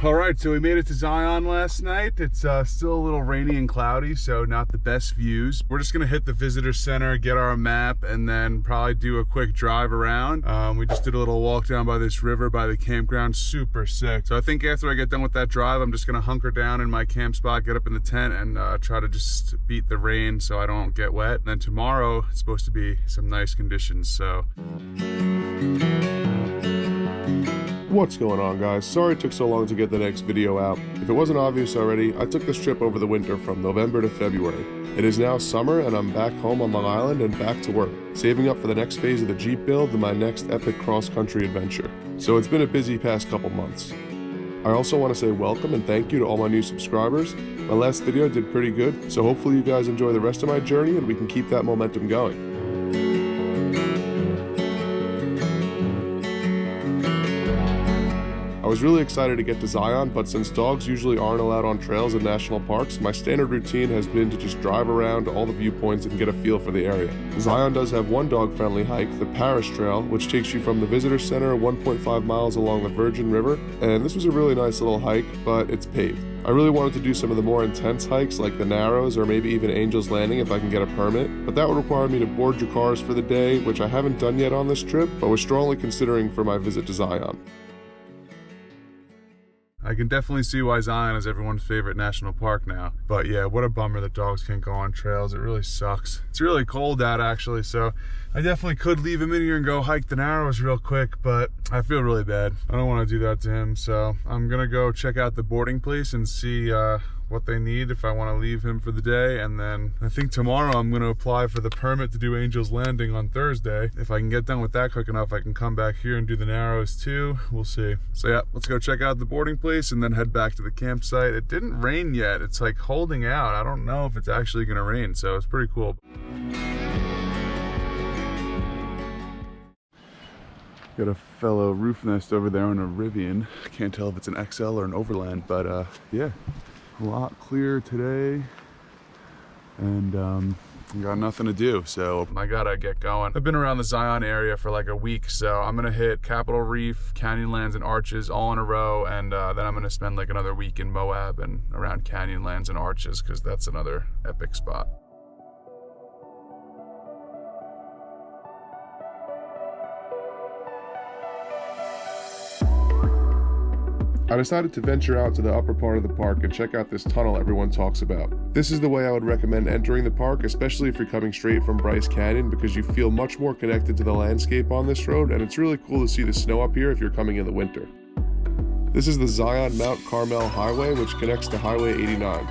All right, so we made it to Zion last night. It's still a little rainy and cloudy, so not the best views. We're just gonna hit the visitor center, get our map, and then probably do a quick drive around. We just did a little walk down by this river by the campground, super sick. So I think after I get done with that drive, I'm just gonna hunker down in my camp spot, get up in the tent, and try to just beat the rain so I don't get wet. And then tomorrow, it's supposed to be some nice conditions, so. What's going on, guys? Sorry it took so long to get the next video out. If it wasn't obvious already, I took this trip over the winter from November to February. It is now summer and I'm back home on Long Island and back to work, saving up for the next phase of the Jeep build and my next epic cross-country adventure. So it's been a busy past couple months. I also want to say welcome and thank you to all my new subscribers. My last video did pretty good, so hopefully you guys enjoy the rest of my journey and we can keep that momentum going. I was really excited to get to Zion, but since dogs usually aren't allowed on trails in national parks, my standard routine has been to just drive around to all the viewpoints and get a feel for the area. Zion does have one dog-friendly hike, the Parish Trail, which takes you from the visitor center 1.5 miles along the Virgin River, and this was a really nice little hike, but it's paved. I really wanted to do some of the more intense hikes like the Narrows or maybe even Angel's Landing if I can get a permit, but that would require me to board Dracarys for the day, which I haven't done yet on this trip, but was strongly considering for my visit to Zion. I can definitely see why Zion is everyone's favorite national park now. But yeah, what a bummer that dogs can't go on trails. It really sucks. It's really cold out actually, so I definitely could leave him in here and go hike the Narrows real quick, but I feel really bad. I don't want to do that to him, so I'm gonna go check out the boarding place and see what they need if I want to leave him for the day. And then I think tomorrow I'm going to apply for the permit to do Angel's Landing on Thursday. If I can get done with that quick enough, I can come back here and do the Narrows too. We'll see. So yeah, let's go check out the boarding place and then head back to the campsite. It didn't rain yet. It's like holding out. I don't know if it's actually going to rain, so it's pretty cool. Got a fellow roof nest over there on a Rivian. Can't tell if it's an XL or an Overland, but yeah. A lot clearer today, and got nothing to do, so I gotta get going. I've been around the Zion area for like a week, so I'm gonna hit Capitol Reef, Canyonlands, and Arches all in a row, and then I'm gonna spend like another week in Moab and around Canyonlands and Arches, because that's another epic spot. I decided to venture out to the upper part of the park and check out this tunnel everyone talks about. This is the way I would recommend entering the park, especially if you're coming straight from Bryce Canyon, because you feel much more connected to the landscape on this road, and it's really cool to see the snow up here if you're coming in the winter. This is the Zion Mount Carmel Highway, which connects to Highway 89.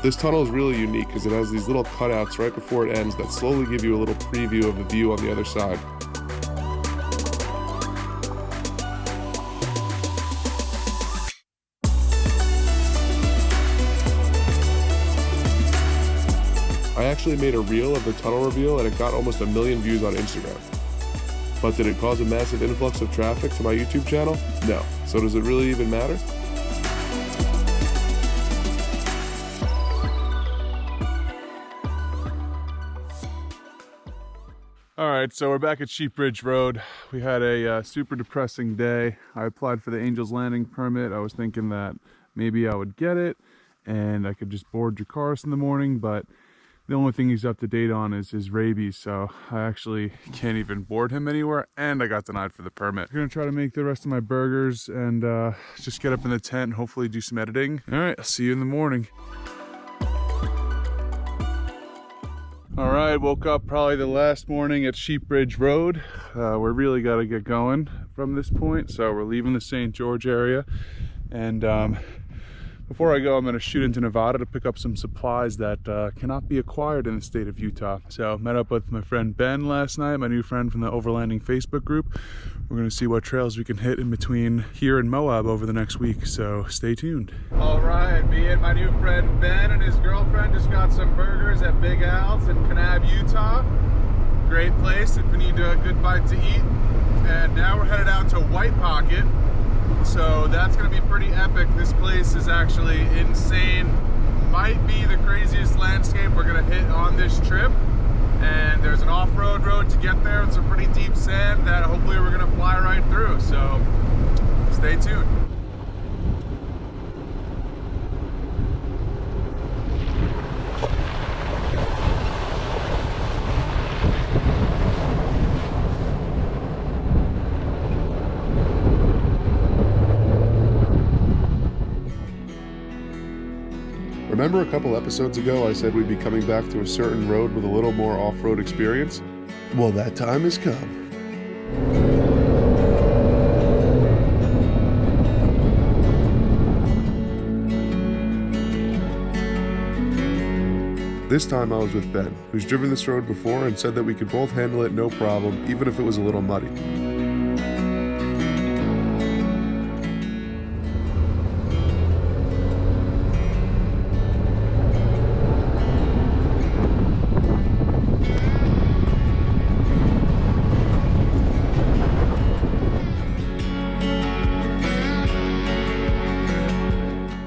This tunnel is really unique because it has these little cutouts right before it ends that slowly give you a little preview of the view on the other side. I actually made a reel of the tunnel reveal and it got almost 1 million views on Instagram. But did it cause a massive influx of traffic to my YouTube channel? No. So does it really even matter? All right, so we're back at Sheep Ridge Road. We had a super depressing day. I applied for the Angel's Landing permit. I was thinking that maybe I would get it and I could just board Dracarys in the morning, but the only thing he's up to date on is his rabies, so I actually can't even board him anywhere, and I got denied for the permit. I'm gonna try to make the rest of my burgers and just get up in the tent and hopefully do some editing. All right, I'll see you in the morning. All right, woke up probably the last morning at Sheep Ridge Road. We're really gotta get going from this point, so we're leaving the St. George area, and before I go, I'm going to shoot into Nevada to pick up some supplies that cannot be acquired in the state of Utah. So met up with my friend Ben last night, my new friend from the Overlanding Facebook group. We're going to see what trails we can hit in between here and Moab over the next week, so stay tuned. All right, me and my new friend Ben and his girlfriend just got some burgers at Big Al's in Kanab, Utah. Great place if you need a good bite to eat. And now we're headed out to White Pocket. So that's going to be pretty epic. This place is actually insane. Might be the craziest landscape we're going to hit on this trip. and there's an off-road road to get there with some pretty deep sand that hopefully we're gonna fly right through, so stay tuned. Remember a couple episodes ago I said we'd be coming back to a certain road with a little more off-road experience? Well, that time has come. This time I was with Ben, who's driven this road before and said that we could both handle it no problem, even if it was a little muddy.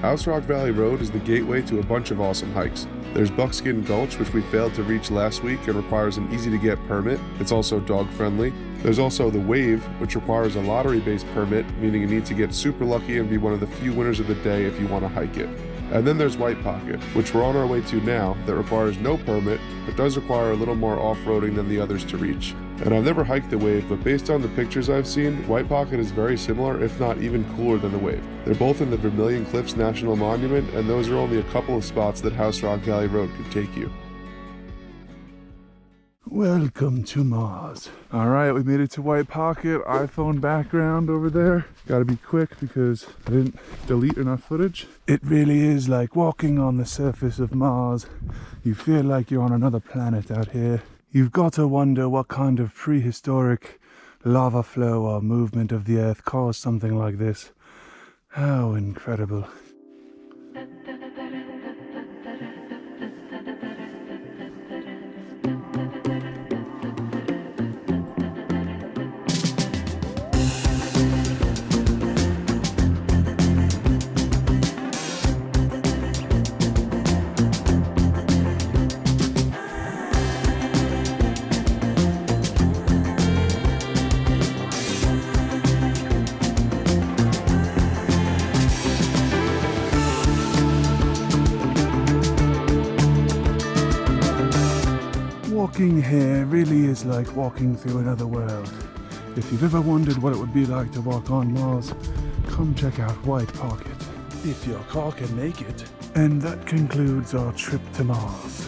House Rock Valley Road is the gateway to a bunch of awesome hikes. There's Buckskin Gulch, which we failed to reach last week and requires an easy-to-get permit. It's also dog-friendly. There's also the Wave, which requires a lottery-based permit, meaning you need to get super lucky and be one of the few winners of the day if you want to hike it. And then there's White Pocket, which we're on our way to now, that requires no permit, but does require a little more off-roading than the others to reach. And I've never hiked the Wave, but based on the pictures I've seen, White Pocket is very similar, if not even cooler than the Wave. They're both in the Vermillion Cliffs National Monument, and those are only a couple of spots that House Rock Valley Road could take you. Welcome to Mars. All right, we made it to White Pocket. iPhone background over there. Gotta be quick because I didn't delete enough footage. It really is like walking on the surface of Mars. You feel like you're on another planet out here. You've got to wonder what kind of prehistoric lava flow or movement of the Earth caused something like this. How incredible. Walking here really is like walking through another world. If you've ever wondered what it would be like to walk on Mars, come check out White Pocket, if your car can make it. And that concludes our trip to Mars.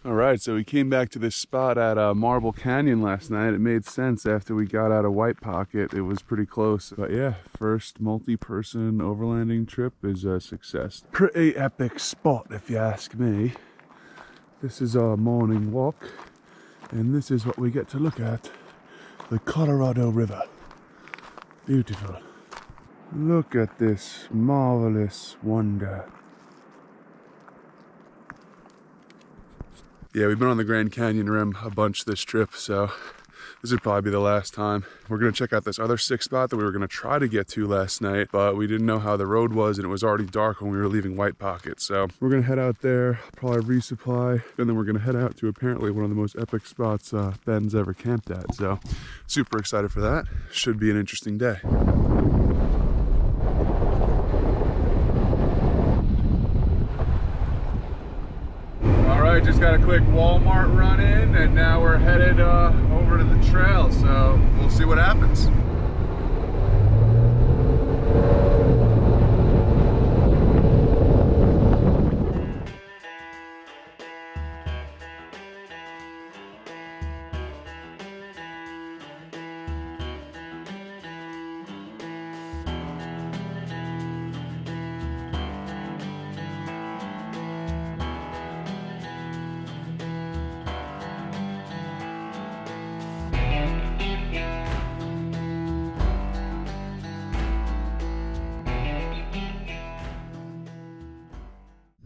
Alright, so we came back to this spot at Marble Canyon last night. It made sense after we got out of White Pocket. It was pretty close. But yeah, first multi-person overlanding trip is a success. Pretty epic spot if you ask me. This is our morning walk, and this is what we get to look at. The Colorado River. Beautiful. Look at this marvelous wonder. Yeah, we've been on the Grand Canyon Rim a bunch this trip, so this would probably be the last time. We're gonna check out this other sick spot that we were gonna try to get to last night, but we didn't know how the road was and it was already dark when we were leaving White Pocket. So we're gonna head out there, probably resupply, and then we're gonna head out to apparently one of the most epic spots Ben's ever camped at. So super excited for that. Should be an interesting day. Alright, just got a quick Walmart run in, and now we're headed over to the trail, so we'll see what happens.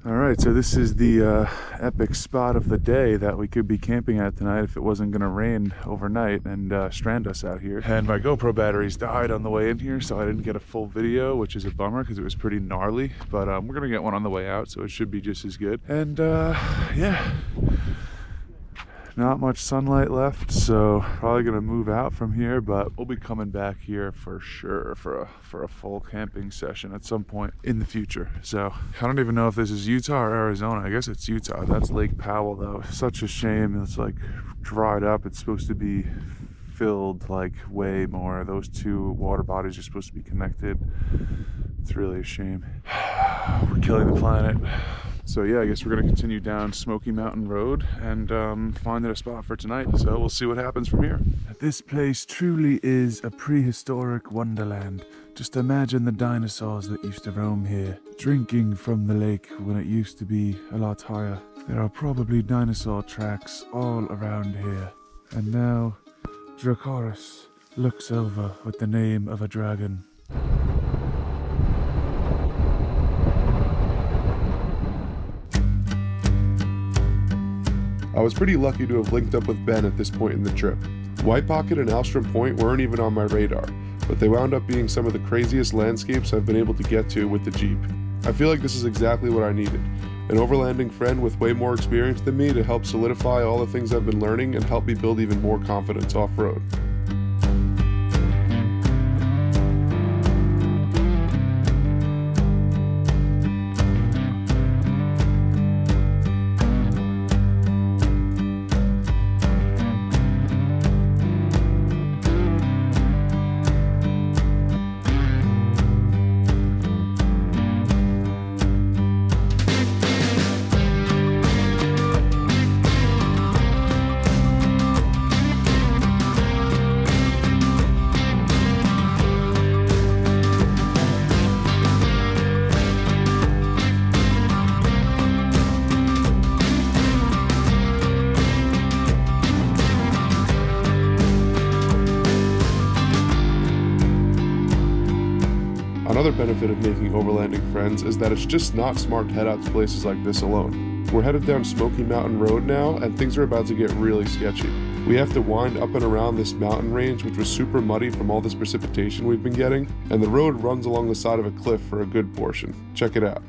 All right, so this is the epic spot of the day that we could be camping at tonight if it wasn't gonna rain overnight and strand us out here. And my GoPro batteries died on the way in here, so I didn't get a full video, which is a bummer because it was pretty gnarly. But we're gonna get one on the way out, so it should be just as good. And yeah, not much sunlight left, so probably gonna move out from here, but we'll be coming back here for sure for a full camping session at some point in the future. So I don't even know if this is Utah or Arizona. I guess it's Utah. That's Lake Powell though. Such a shame it's like dried up. It's supposed to be filled like way more. Those two water bodies are supposed to be connected. It's really a shame. We're killing the planet. So yeah, I guess we're gonna continue down Smokey Mountain Road and find a spot for tonight. So we'll see what happens from here. This place truly is a prehistoric wonderland. Just imagine the dinosaurs that used to roam here, drinking from the lake when it used to be a lot higher. There are probably dinosaur tracks all around here. And now, Dracarys looks over with the name of a dragon. I was pretty lucky to have linked up with Ben at this point in the trip. White Pocket and Alstrom Point weren't even on my radar, but they wound up being some of the craziest landscapes I've been able to get to with the Jeep. I feel like this is exactly what I needed. An overlanding friend with way more experience than me to help solidify all the things I've been learning and help me build even more confidence off-road. Another benefit of making overlanding friends is that it's just not smart to head out to places like this alone. We're headed down Smokey Mountain Road now, and things are about to get really sketchy. We have to wind up and around this mountain range, which was super muddy from all this precipitation we've been getting, and the road runs along the side of a cliff for a good portion. Check it out.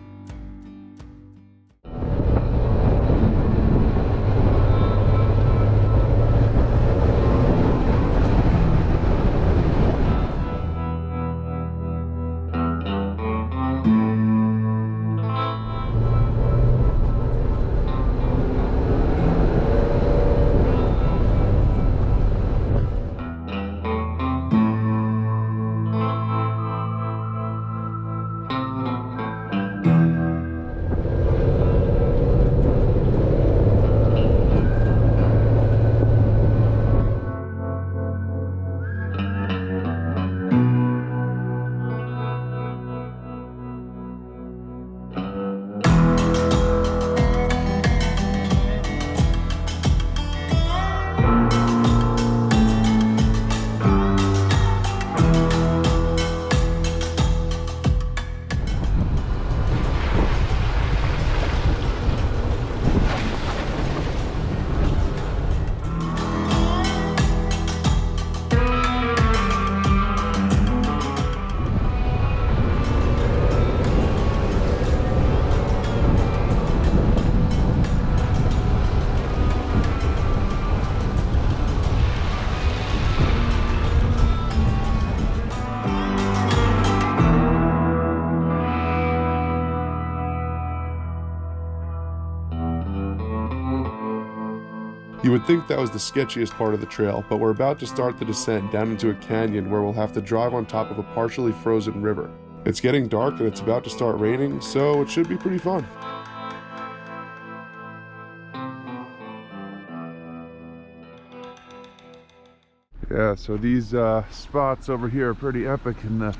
You would think that was the sketchiest part of the trail, but we're about to start the descent down into a canyon where we'll have to drive on top of a partially frozen river. It's getting dark and it's about to start raining, so it should be pretty fun. Yeah, so these spots over here are pretty epic in the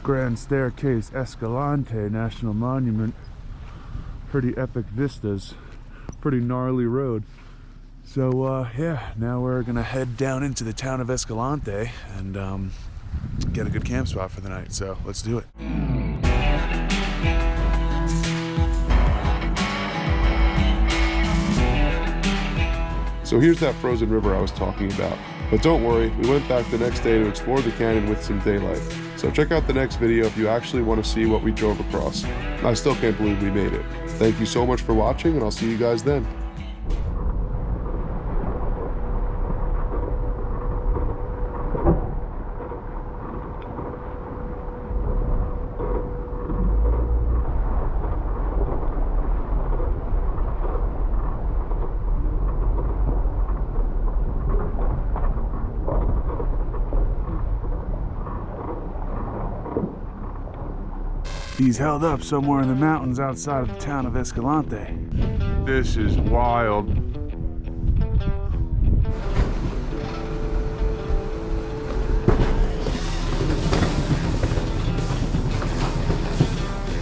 Grand Staircase-Escalante National Monument. Pretty epic vistas, pretty gnarly road. So yeah, now we're gonna head down into the town of Escalante and get a good camp spot for the night. So let's do it. So here's that frozen river I was talking about. But don't worry, we went back the next day to explore the canyon with some daylight. So check out the next video if you actually want to see what we drove across. I still can't believe we made it. Thank you so much for watching, and I'll see you guys then. He's held up somewhere in the mountains outside of the town of Escalante. This is wild.